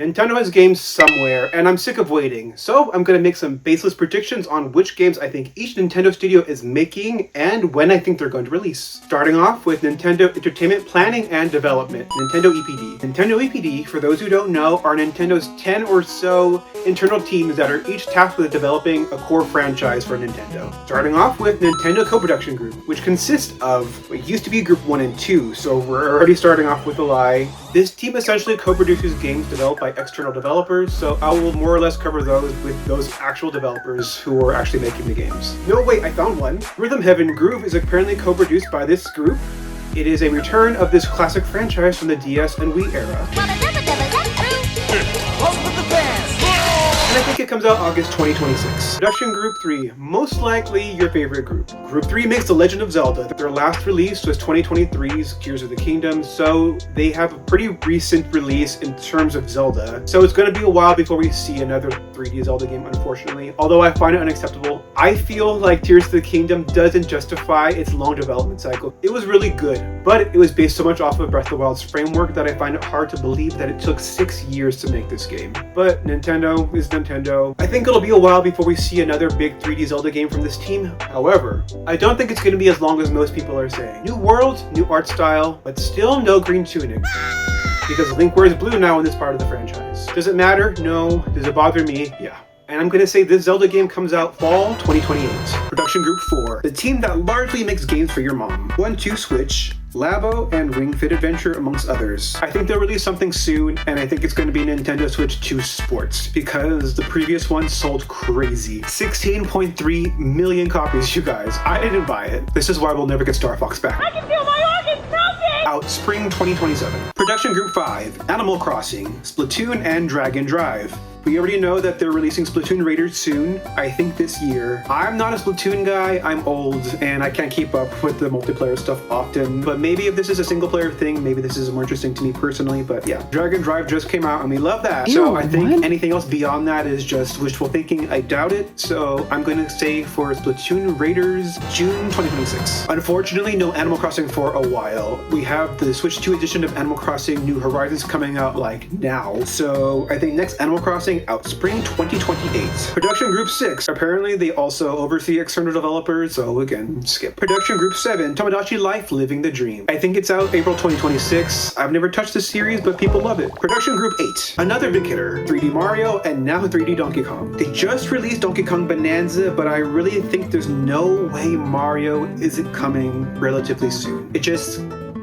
Nintendo has games somewhere, and I'm sick of waiting, so I'm gonna make some baseless predictions on which games I think each Nintendo studio is making and when I think they're going to release. Starting off with Nintendo Entertainment Planning and Development, Nintendo EPD. Nintendo EPD, for those who don't know, are Nintendo's 10 or so internal teams that are each tasked with developing a core franchise for Nintendo. Starting off with Nintendo Co-Production Group, which consists of what used to be Group 1 and 2, so we're already starting off with a lie. This team essentially co-produces games developed by external developers, so I will more or less cover those with those actual developers who are actually making the games. No, wait, I found one. Rhythm Heaven Groove is apparently co-produced by this group. It is a return of this classic franchise from the DS and Wii era. And I think it comes out August 2026. Production Group 3, most likely your favorite group. Group 3 makes The Legend of Zelda. Their last release was 2023's Tears of the Kingdom, so they have a pretty recent release in terms of Zelda. So it's going to be a while before we see another 3D Zelda game, unfortunately. Although I find it unacceptable. I feel like Tears of the Kingdom doesn't justify its long development cycle. It was really good, but it was based so much off of Breath of the Wild's framework that I find it hard to believe that it took 6 years to make this game. But Nintendo is Nintendo. I think it'll be a while before we see another big 3D Zelda game from this team. However, I don't think it's going to be as long as most people are saying. New world, new art style, but still no green tunic. Because Link wears blue now in this part of the franchise. Does it matter? No. Does it bother me? Yeah. And I'm going to say this Zelda game comes out fall 2028. Production Group 4, the team that largely makes games for your mom. 1-2 Switch, Labo, and Ring Fit Adventure, amongst others. I think they'll release something soon, and I think it's going to be Nintendo Switch 2 Sports, because the previous one sold crazy. 16.3 million copies, you guys. I didn't buy it. This is why we'll never get Star Fox back. I can feel my organs melting! Out spring 2027. Production Group 5, Animal Crossing, Splatoon, and Dragon Drive. We already know that they're releasing Splatoon Raiders soon, I think this year. I'm not a Splatoon guy, I'm old, and I can't keep up with the multiplayer stuff often, but maybe if this is a single player thing, maybe this is more interesting to me personally, but yeah. Dragon Drive just came out and we love that. Ew, so I think what? anything else beyond that is just wishful thinking. I doubt it, so I'm going to say for Splatoon Raiders, June 2026. Unfortunately, no Animal Crossing for a while. We have the Switch 2 edition of Animal Crossing New Horizons coming out like now, so I think next Animal Crossing out spring 2028. Production Group 6. Apparently they also oversee external developers, so again, skip. Production Group 7. Tomodachi Life Living the Dream. I think it's out April 2026. I've never touched this series, but people love it. Production Group 8. Another big hitter. 3D Mario and now 3D Donkey Kong. They just released Donkey Kong Bonanza, but I really think there's no way Mario isn't coming relatively soon. It just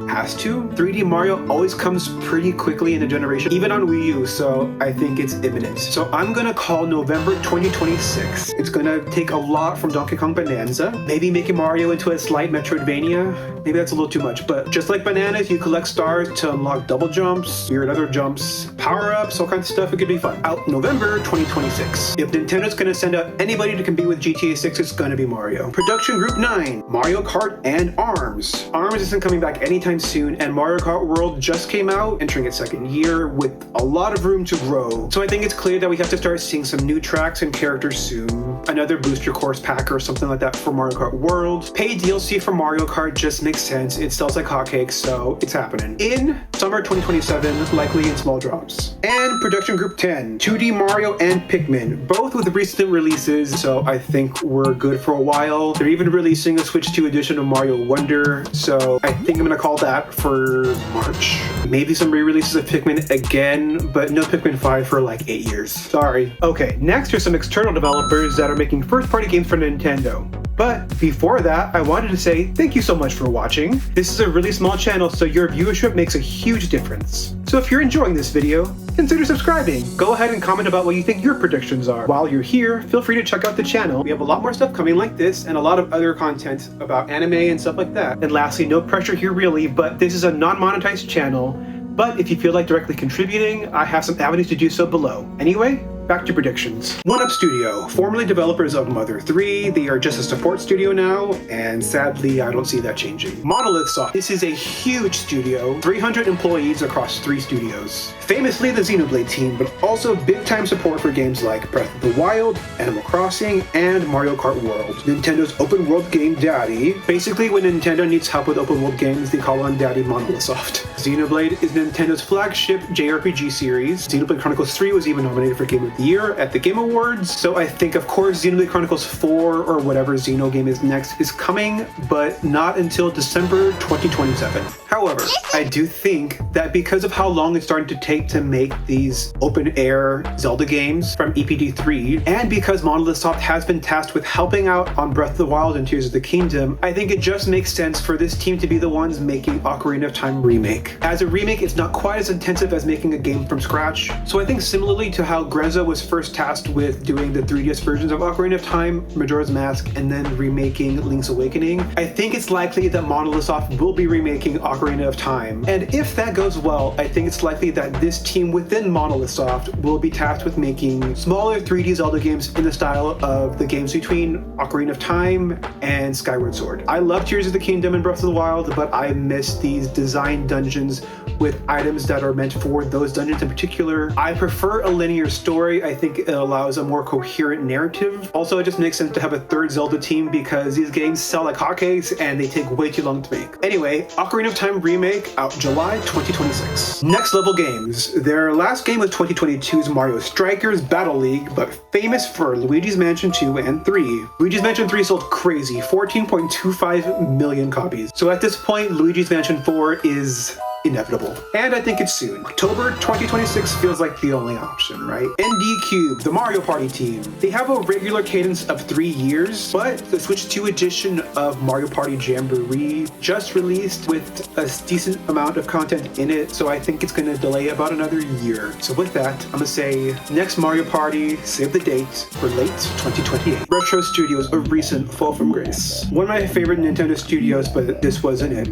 has to. 3D Mario always comes pretty quickly in a generation, even on Wii U, so I think it's imminent. So I'm gonna call November 2026. It's gonna take a lot from Donkey Kong Bonanza, maybe making Mario into a slight Metroidvania. Maybe that's a little too much, but just like Bananas, you collect stars to unlock double jumps, weird other jumps, power-ups, all kinds of stuff. It could be fun. Out November 2026. If Nintendo's gonna send out anybody to compete with GTA 6, it's gonna be Mario. Production Group 9. Mario Kart and ARMS. ARMS isn't coming back anytime soon, and Mario Kart World just came out, entering its second year with a lot of room to grow. So I think it's clear that we have to start seeing some new tracks and characters soon. Another booster course pack or something like that for Mario Kart World. Paid DLC for Mario Kart just makes sense. It sells like hotcakes, so it's happening. In summer 2027, likely in small drops. And Production Group 10, 2D Mario and Pikmin, both with recent releases, so I think we're good for a while. They're even releasing a Switch 2 edition of Mario Wonder, so I think I'm gonna call that for March. Maybe some re-releases of Pikmin again, but no Pikmin 5 for like 8 years. Sorry. Okay, next are some external developers that are making first-party games for Nintendo. But before that, I wanted to say thank you so much for watching. This is a really small channel, so your viewership makes a huge difference. So if you're enjoying this video, consider subscribing. Go ahead and comment about what you think your predictions are. While you're here, feel free to check out the channel. We have a lot more stuff coming like this and a lot of other content about anime and stuff like that. And lastly, no pressure here really, but this is a non-monetized channel. But if you feel like directly contributing, I have some avenues to do so below. Anyway, Back to predictions. 1UP Studio, formerly developers of Mother 3, they are just a support studio now, and sadly I don't see that changing. Monolith Soft, this is a huge studio, 300 employees across 3 studios. Famously the Xenoblade team, but also big time support for games like Breath of the Wild, Animal Crossing, and Mario Kart World. Nintendo's open world game daddy. Basically when Nintendo needs help with open world games, they call on daddy Monolith Soft. Xenoblade is Nintendo's flagship JRPG series. Xenoblade Chronicles 3 was even nominated for Game of the Year at the Game Awards, so I think of course Xenoblade Chronicles 4 or whatever Xeno game is next is coming, but not until December 2027. However, I do think that because of how long it's starting to take to make these open air Zelda games from EPD3, and because Monolith Soft has been tasked with helping out on Breath of the Wild and Tears of the Kingdom, I think it just makes sense for this team to be the ones making Ocarina of Time Remake. As a remake, it's not quite as intensive as making a game from scratch, so I think similarly to how Grezza was first tasked with doing the 3DS versions of Ocarina of Time, Majora's Mask, and then remaking Link's Awakening, I think it's likely that Monolith Soft will be remaking Ocarina of Time. And if that goes well, I think it's likely that this team within Monolith Soft will be tasked with making smaller 3D Zelda games in the style of the games between Ocarina of Time and Skyward Sword. I love Tears of the Kingdom and Breath of the Wild, but I miss these design dungeons with items that are meant for those dungeons in particular. I prefer a linear story. I think it allows a more coherent narrative. Also, it just makes sense to have a third Zelda team because these games sell like hotcakes and they take way too long to make. Anyway, Ocarina of Time Remake out July 2026. Next Level Games. Their last game was 2022's Mario Strikers Battle League, but famous for Luigi's Mansion 2 and 3. Luigi's Mansion 3 sold crazy, 14.25 million copies. So at this point, Luigi's Mansion 4 is inevitable. And I think it's soon. October 2026 feels like the only option, right? ND Cube, the Mario Party team. They have a regular cadence of 3 years, but the Switch 2 edition of Mario Party Jamboree just released with a decent amount of content in it, so I think it's gonna delay about another year. So with that, I'm gonna say next Mario Party, save the date for late 2028. Retro Studios, a recent fall from grace. One of my favorite Nintendo studios, but this wasn't it.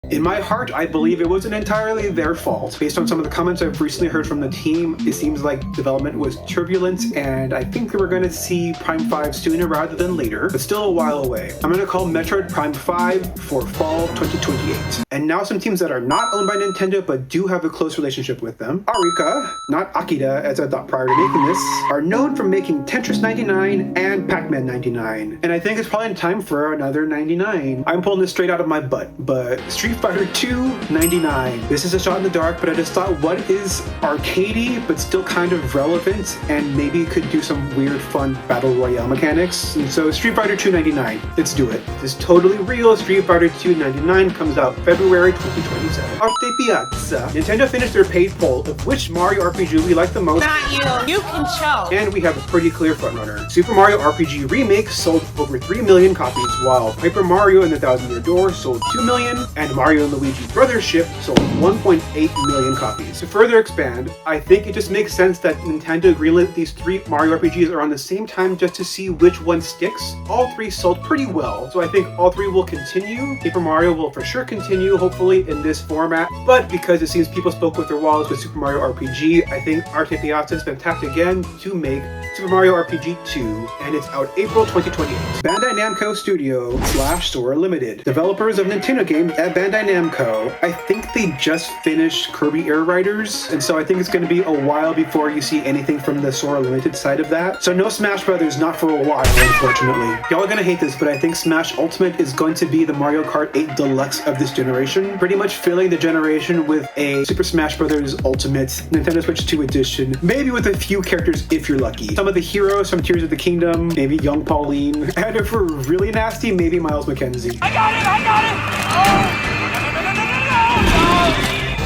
In my heart, I believe it wasn't entirely their fault. Based on some of the comments I've recently heard from the team, it seems like development was turbulent, and I think we're going to see Prime 5 sooner rather than later, but still a while away. I'm going to call Metroid Prime 5 for fall 2028. And now some teams that are not owned by Nintendo but do have a close relationship with them. Arika, not Akita as I thought prior to making this, are known for making Tetris 99 and Pac-Man 99. And I think it's probably time for another 99. I'm pulling this straight out of my butt, but Street Fighter 2 99. This is a shot in the dark, but I just thought, what is arcadey but still kind of relevant and maybe could do some weird fun battle royale mechanics? And so Street Fighter 2 99, let's do it. This is totally real. Street Fighter 2 99 comes out February 2027. Arte Piazza. Nintendo finished their paid poll of which Mario RPG we like the most. Not you. You can show. And we have a pretty clear frontrunner. Super Mario RPG Remake sold over 3 million copies, while Paper Mario and the Thousand Year Door sold 2 million, and Mario and Luigi Brothers Ship sold 1.8 million copies. To further expand, I think it just makes sense that Nintendo greenlit these 3 Mario RPGs around the same time just to see which one sticks. All 3 sold pretty well, so I think all 3 will continue. Paper Mario will for sure continue, hopefully in this format, but because it seems people spoke with their wallets with Super Mario RPG, I think Arte Piazza has been tapped again to make Super Mario RPG 2, and it's out April 2028. Bandai Namco Studio / Sora Limited. Developers of Nintendo games at Bandai Namco. I think they just finished Kirby Air Riders, and so I think it's going to be a while before you see anything from the Sora Limited side of that. So no Smash Brothers, not for a while, unfortunately. Y'all are going to hate this, but I think Smash Ultimate is going to be the Mario Kart 8 Deluxe of this generation, pretty much filling the generation with a Super Smash Brothers Ultimate Nintendo Switch 2 edition, maybe with a few characters if you're lucky. Some of the heroes from Tears of the Kingdom, maybe Young Pauline, and if we're really nasty, maybe Miles McKenzie. I got it!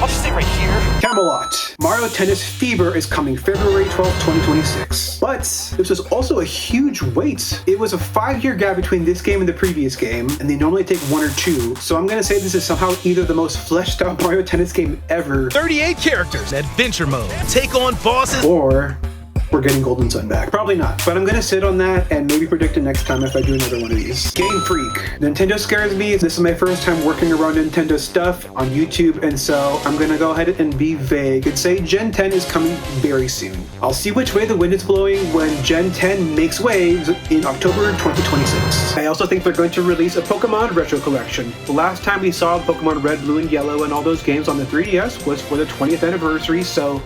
I'll just stay right here. Camelot. Mario Tennis Fever is coming February 12th, 2026. But this was also a huge wait. It was a 5-year gap between this game and the previous game, and they normally take 1 or 2. So I'm gonna say this is somehow either the most fleshed out Mario Tennis game ever, 38 characters, adventure mode, take on bosses, or we're getting Golden Sun back. Probably not, but I'm gonna sit on that and maybe predict it next time if I do another one of these. Game Freak. Nintendo scares me. This is my first time working around Nintendo stuff on YouTube, and so I'm gonna go ahead and be vague and say Gen 10 is coming very soon. I'll see which way the wind is blowing when Gen 10 makes waves in October 2026. I also think they're going to release a Pokemon Retro Collection. The last time we saw Pokemon Red, Blue, and Yellow and all those games on the 3DS was for the 20th anniversary, so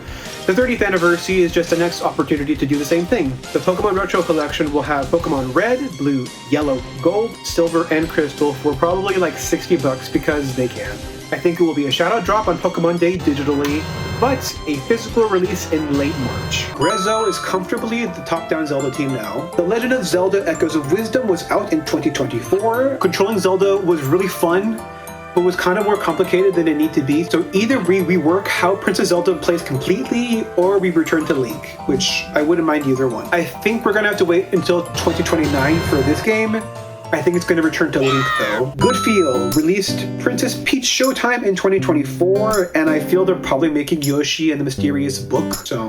the 30th anniversary is just the next opportunity to do the same thing. The Pokemon Retro Collection will have Pokemon Red, Blue, Yellow, Gold, Silver, and Crystal for probably like $60 because they can. I think it will be a shadow drop on Pokemon Day digitally, but a physical release in late March. Grezzo is comfortably the top-down Zelda team now. The Legend of Zelda Echoes of Wisdom was out in 2024. Controlling Zelda was really fun, but was kind of more complicated than it needed to be. So either we rework how Princess Zelda plays completely, or we return to Link, which I wouldn't mind either one. I think we're gonna have to wait until 2029 for this game. I think it's gonna return to Link though. Good Feel released Princess Peach Showtime in 2024, and I feel they're probably making Yoshi and the Mysterious Book, so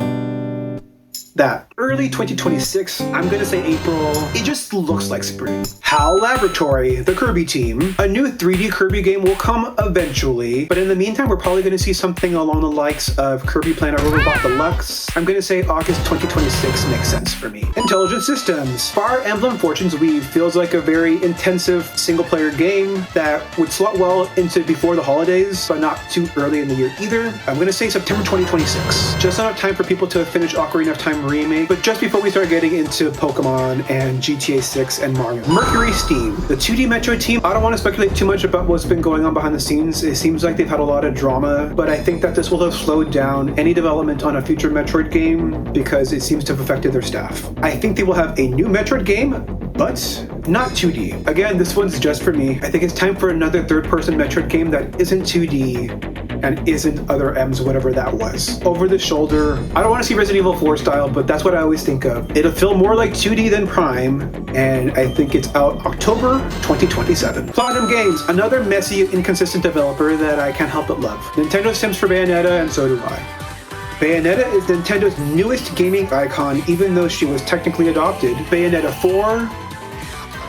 that. Early 2026, I'm gonna say April. It just looks like spring. HAL Laboratory, the Kirby team. A new 3D Kirby game will come eventually, but in the meantime, we're probably gonna see something along the likes of Kirby Planet Robobot Deluxe. I'm gonna say August 2026 makes sense for me. Intelligent Systems. Fire Emblem Fortune's Weave feels like a very intensive single-player game that would slot well into before the holidays, but not too early in the year either. I'm gonna say September 2026. Just enough time for people to finish Ocarina of Time remake, but just before we start getting into Pokemon and GTA 6 and Mario. Mercury Steam, the 2D Metroid team. I don't want to speculate too much about what's been going on behind the scenes. It seems like they've had a lot of drama, but I think that this will have slowed down any development on a future Metroid game because it seems to have affected their staff. I think they will have a new Metroid game, but not 2D. Again, this one's just for me. I think it's time for another third-person Metroid game that isn't 2D and isn't other M's, whatever that was. Over the shoulder. I don't want to see Resident Evil 4 style, but that's what I always think of. It'll feel more like 2D than Prime, and I think it's out October 2027. Platinum Games, another messy, inconsistent developer that I can't help but love. Nintendo Sims for Bayonetta, and so do I. Bayonetta is Nintendo's newest gaming icon, even though she was technically adopted. Bayonetta 4,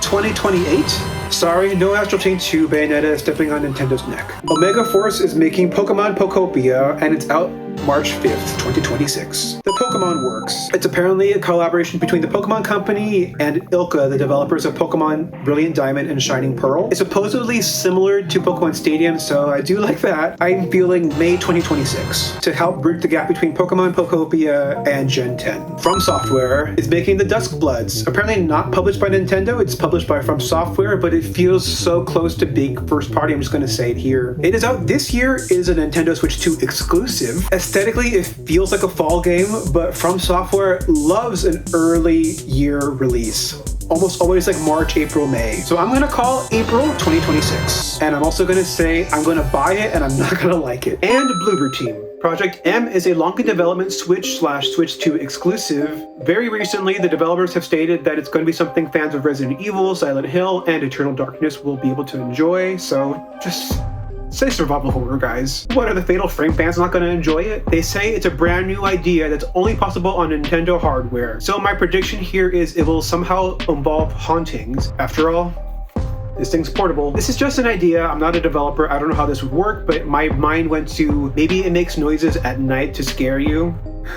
2028? Sorry, no Astral Chain 2, Bayonetta is stepping on Nintendo's neck. Omega Force is making Pokemon Pokopia, and it's out March 5th, 2026. The Pokemon Works. It's apparently a collaboration between the Pokemon Company and Ilka, the developers of Pokemon Brilliant Diamond and Shining Pearl. It's supposedly similar to Pokemon Stadium, so I do like that. I'm feeling May 2026 to help bridge the gap between Pokemon Pokopia and Gen 10. From Software is making the Dusk Bloods. Apparently not published by Nintendo, it's published by From Software, but it feels so close to big first party, I'm just gonna say it here. It is out this year, is a Nintendo Switch 2 exclusive. Aesthetically, it feels like a fall game, but From Software loves an early year release. Almost always like March, April, May. So I'm gonna call April 2026. And I'm also gonna say I'm gonna buy it and I'm not gonna like it. And Bloober Team. Project M is a long-in-development Switch/Switch 2 exclusive. Very recently, the developers have stated that it's going to be something fans of Resident Evil, Silent Hill, and Eternal Darkness will be able to enjoy, so just say survival horror, guys. What, are the Fatal Frame fans not going to enjoy it? They say it's a brand new idea that's only possible on Nintendo hardware. So my prediction here is it will somehow involve hauntings. After all, this thing's portable. This is just an idea. I'm not a developer. I don't know how this would work, but my mind went to maybe it makes noises at night to scare you.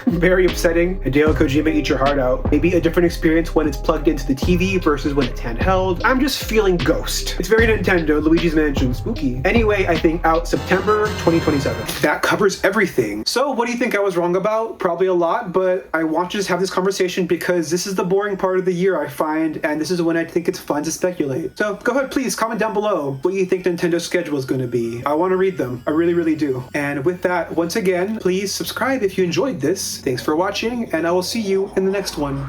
Very upsetting. Hideo Kojima, eat your heart out. Maybe a different experience when it's plugged into the TV versus when it's handheld. I'm just feeling Ghost. It's very Nintendo, Luigi's Mansion, spooky. Anyway, I think out September 2027. That covers everything. So what do you think I was wrong about? Probably a lot, but I want to just have this conversation because this is the boring part of the year, I find, and this is when I think it's fun to speculate. So go ahead, please comment down below what you think Nintendo's schedule is going to be. I want to read them. I really, really do. And with that, once again, please subscribe if you enjoyed this. Thanks for watching, and I will see you in the next one.